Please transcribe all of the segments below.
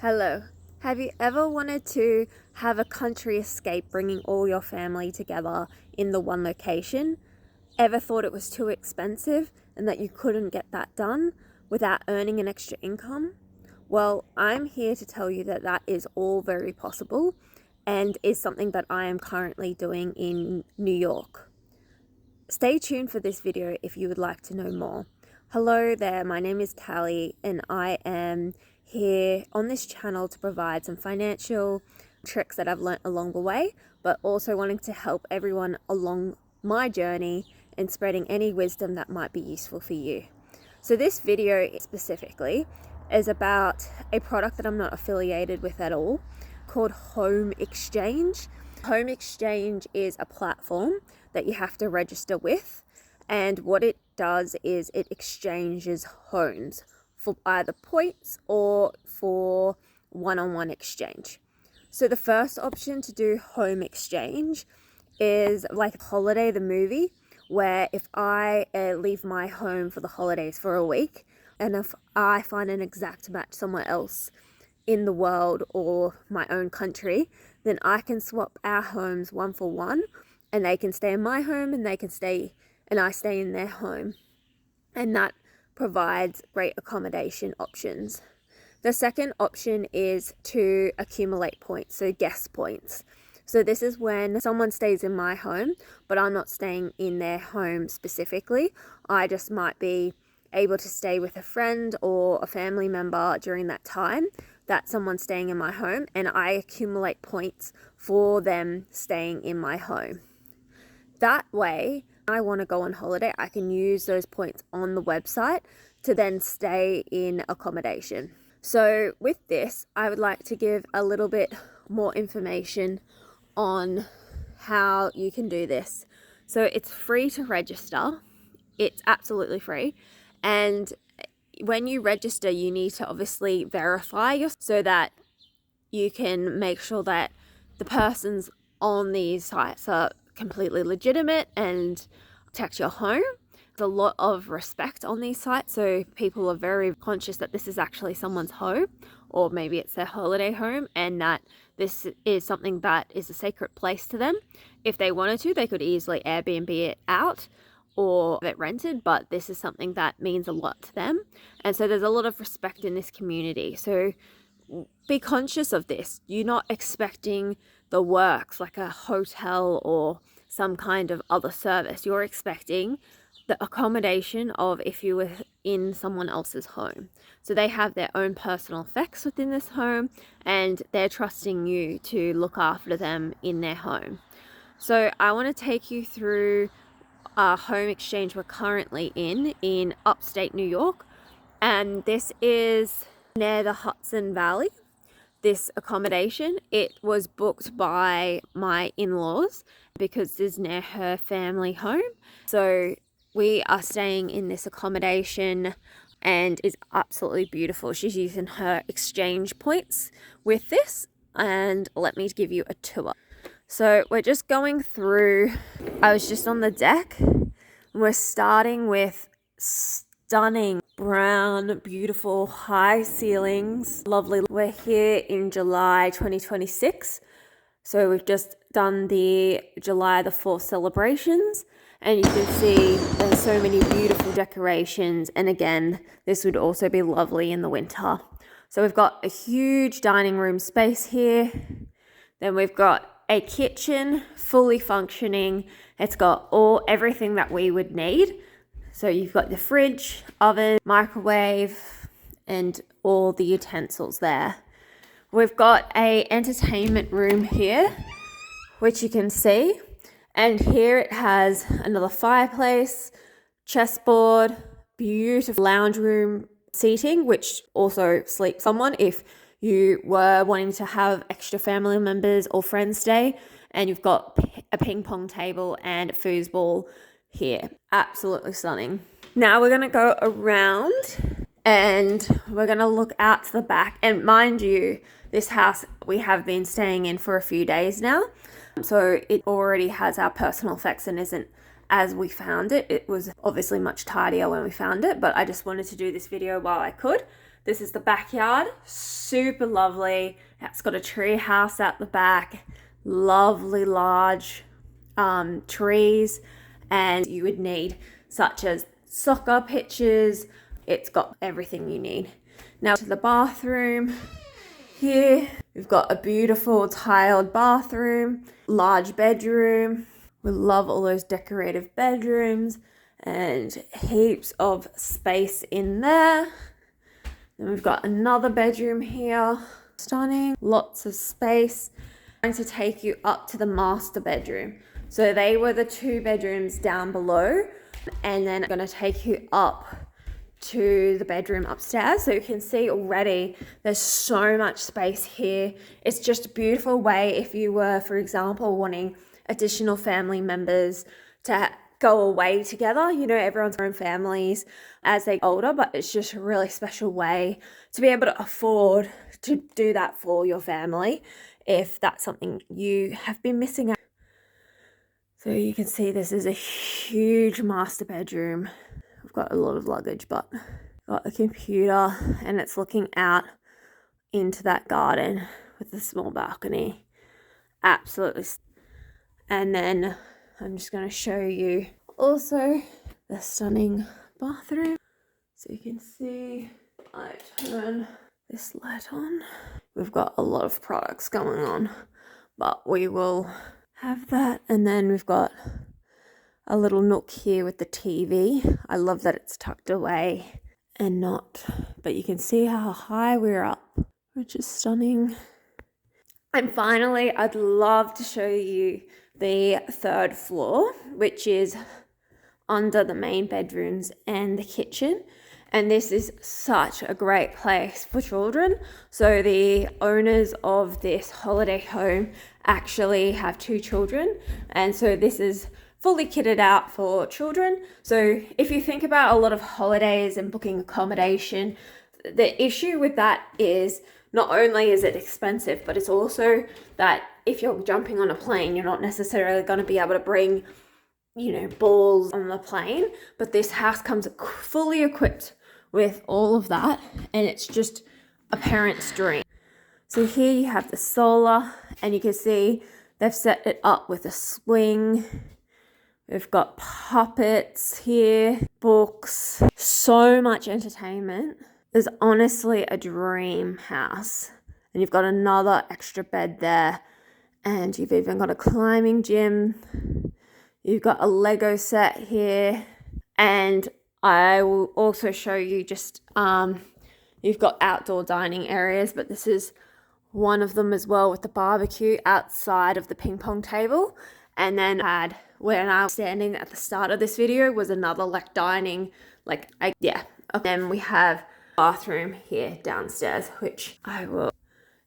Hello. Have you ever wanted to have a country escape bringing all your family together in the one location? Ever thought it was too expensive and that you couldn't get that done without earning an extra income? Well, I'm here to tell you that that is all very possible and is something that I am currently doing in New York. Stay tuned for this video if you would like to know more. Hello there, my name is Callie and I am here on this channel to provide some financial tricks that I've learnt along the way, but also wanting to help everyone along my journey and spreading any wisdom that might be useful for you. So this video specifically is about a product that I'm not affiliated with at all called HomeExchange. HomeExchange is a platform that you have to register with, and what it does is it exchanges homes for either points or for one-on-one exchange. So the first option to do home exchange is like Holiday the movie, where if I leave my home for the holidays for a week, and if I find an exact match somewhere else in the world or my own country, then I can swap our homes one for one, and they can stay in my home and I stay in their home. And that provides great accommodation options. The second option is to accumulate points, so guest points. So this is when someone stays in my home, but I'm not staying in their home specifically. I just might be able to stay with a friend or a family member during that time that someone's staying in my home, and I accumulate points for them staying in my home. That way, I want to go on holiday, I can use those points on the website to then stay in accommodation. So with this, I would like to give a little bit more information on how you can do this. So it's free to register. It's absolutely free. And when you register, you need to obviously verify so that you can make sure that the persons on these sites are completely legitimate and protect your home. There's a lot of respect on these sites, so people are very conscious that this is actually someone's home, or maybe it's their holiday home, and that this is something that is a sacred place to them. If they wanted to, they could easily Airbnb it out or have it rented, but this is something that means a lot to them, and so there's a lot of respect in this community. So be conscious of this. You're not expecting the works like a hotel or some kind of other service. You're expecting the accommodation of if you were in someone else's home. So they have their own personal effects within this home, and they're trusting you to look after them in their home. So I want to take you through our home exchange we're currently in Upstate New York, and this is near the Hudson Valley. This accommodation, it was booked by my in-laws because this is near her family home. So we are staying in this accommodation and it's absolutely beautiful. She's using her exchange points with this, and let me give you a tour. So we're just going through, I was just on the deck, and we're starting with stunning brown, beautiful, high ceilings. Lovely. We're here in July 2026. So we've just done the July the 4th celebrations, and you can see there's so many beautiful decorations. And again, this would also be lovely in the winter. So we've got a huge dining room space here. Then we've got a kitchen, fully functioning. It's got everything that we would need. So you've got the fridge, oven, microwave, and all the utensils there. We've got a entertainment room here, which you can see. And here it has another fireplace, chessboard, beautiful lounge room seating, which also sleeps someone if you were wanting to have extra family members or friends stay. And you've got a ping pong table and a foosball here. Absolutely stunning. Now we're going to go around and we're going to look out to the back. And mind you, this house we have been staying in for a few days now. So it already has our personal effects and isn't as we found it. It was obviously much tidier when we found it, but I just wanted to do this video while I could. This is the backyard, super lovely. It's got a tree house out the back, lovely large trees, and you would need such as soccer pitches. It's got everything you need. Now to the bathroom. Here we've got a beautiful tiled bathroom, large bedroom. We love all those decorative bedrooms and heaps of space in there. Then we've got another bedroom here. Stunning, lots of space. I'm going to take you up to the master bedroom. So they were the 2 bedrooms down below, and then I'm going to take you up to the bedroom upstairs. So you can see already there's so much space here. It's just a beautiful way if you were, for example, wanting additional family members to go away together. You know, everyone's own families as they get older, but it's just a really special way to be able to afford to do that for your family if that's something you have been missing out. So you can see this is a huge master bedroom. I've got a lot of luggage, but got a computer, and it's looking out into that garden with a small balcony. Absolutely. And then I'm just going to show you also the stunning bathroom. So you can see, I turn this light on. We've got a lot of products going on, but we will have that. And then we've got a little nook here with the TV. I love that it's tucked away and not, but you can see how high we're up, which is stunning. And finally, I'd love to show you the 3rd floor, which is under the main bedrooms and the kitchen. And this is such a great place for children. So the owners of this holiday home actually have 2 children. And so this is fully kitted out for children. So if you think about a lot of holidays and booking accommodation, the issue with that is not only is it expensive, but it's also that if you're jumping on a plane, you're not necessarily going to be able to bring, you know, balls on the plane. But this house comes fully equipped with all of that, and it's just a parent's dream. So here you have the solar, and you can see they've set it up with a swing. We've got puppets here, books, so much entertainment. There's honestly a dream house. And you've got another extra bed there. And you've even got a climbing gym. You've got a Lego set here. And I will also show you just, you've got outdoor dining areas, but this is one of them as well with the barbecue outside of the ping pong table. And then when I was standing at the start of this video was another like dining, then we have bathroom here downstairs, which I will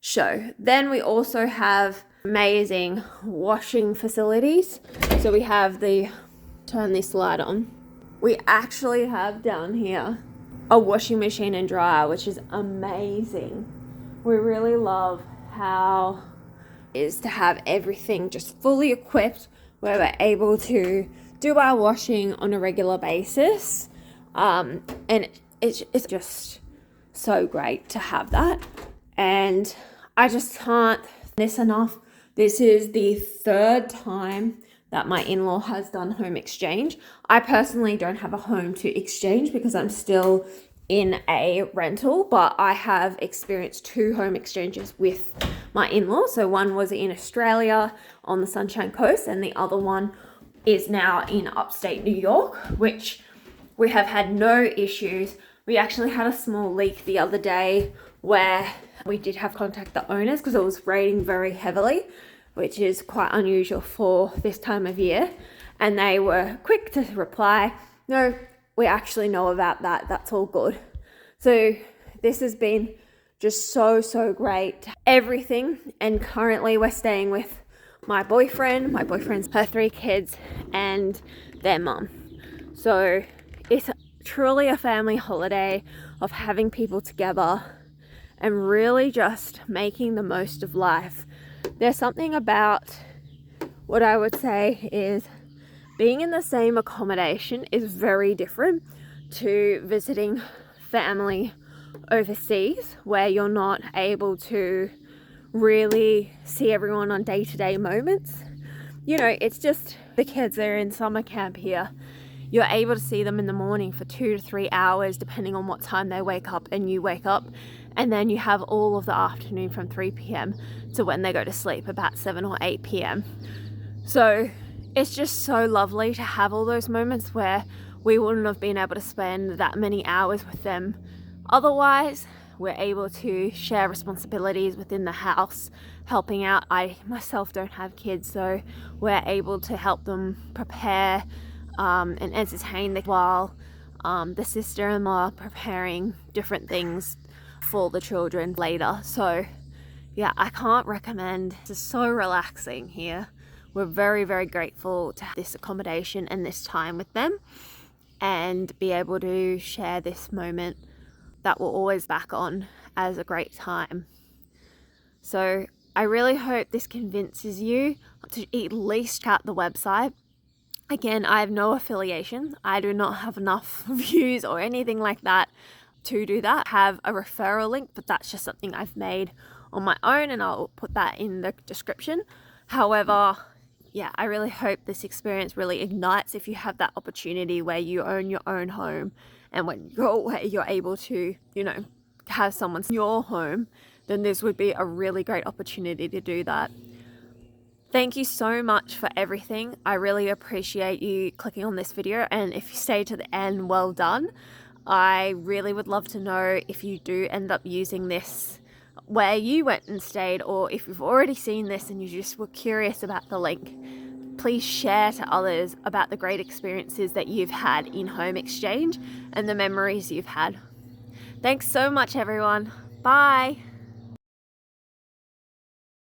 show. Then we also have amazing washing facilities. So we have turn this light on. We actually have down here a washing machine and dryer, which is amazing. We really love how it is to have everything just fully equipped where we're able to do our washing on a regular basis. And it's just so great to have that. And I just can't this enough. This is the 3rd time that my in-law has done home exchange. I personally don't have a home to exchange because I'm still in a rental, but I have experienced 2 home exchanges with my in-law. So one was in Australia on the Sunshine Coast, and the other one is now in upstate New York, which we have had no issues. We actually had a small leak the other day where we did have to contact the owners because it was raining very heavily, which is quite unusual for this time of year. And they were quick to reply, no, we actually know about that. That's all good. So this has been just so great. Everything. And currently we're staying with my boyfriend. My boyfriend's her 3 kids and their mum. So it's truly a family holiday of having people together and really just making the most of life. There's something about what I would say is being in the same accommodation is very different to visiting family overseas where you're not able to really see everyone on day-to-day moments. You know, it's just the kids are in summer camp here. You're able to see them in the morning for 2 to 3 hours depending on what time they wake up and you wake up, and then you have all of the afternoon from 3 p.m. to when they go to sleep about 7 or 8 p.m. So it's just so lovely to have all those moments where we wouldn't have been able to spend that many hours with them otherwise. We're able to share responsibilities within the house, helping out. I myself don't have kids, so we're able to help them prepare and entertain them while the sister-in-law preparing different things for the children later. So yeah, I can't recommend. It's so relaxing here. We're very, very grateful to have this accommodation and this time with them and be able to share this moment that we'll always back on as a great time. So I really hope this convinces you to at least check out the website. Again, I have no affiliation. I do not have enough views or anything like that to do that. I have a referral link, but that's just something I've made on my own, and I'll put that in the description. However, yeah, I really hope this experience really ignites if you have that opportunity where you own your own home, and when you go away, you're able to, you know, have someone in your home, then this would be a really great opportunity to do that. Thank you so much for everything. I really appreciate you clicking on this video, and if you stay to the end, well done. I really would love to know if you do end up using this where you went and stayed, or if you've already seen this and you just were curious about the link. Please share to others about the great experiences that you've had in HomeExchange and the memories you've had. Thanks so much, everyone. Bye.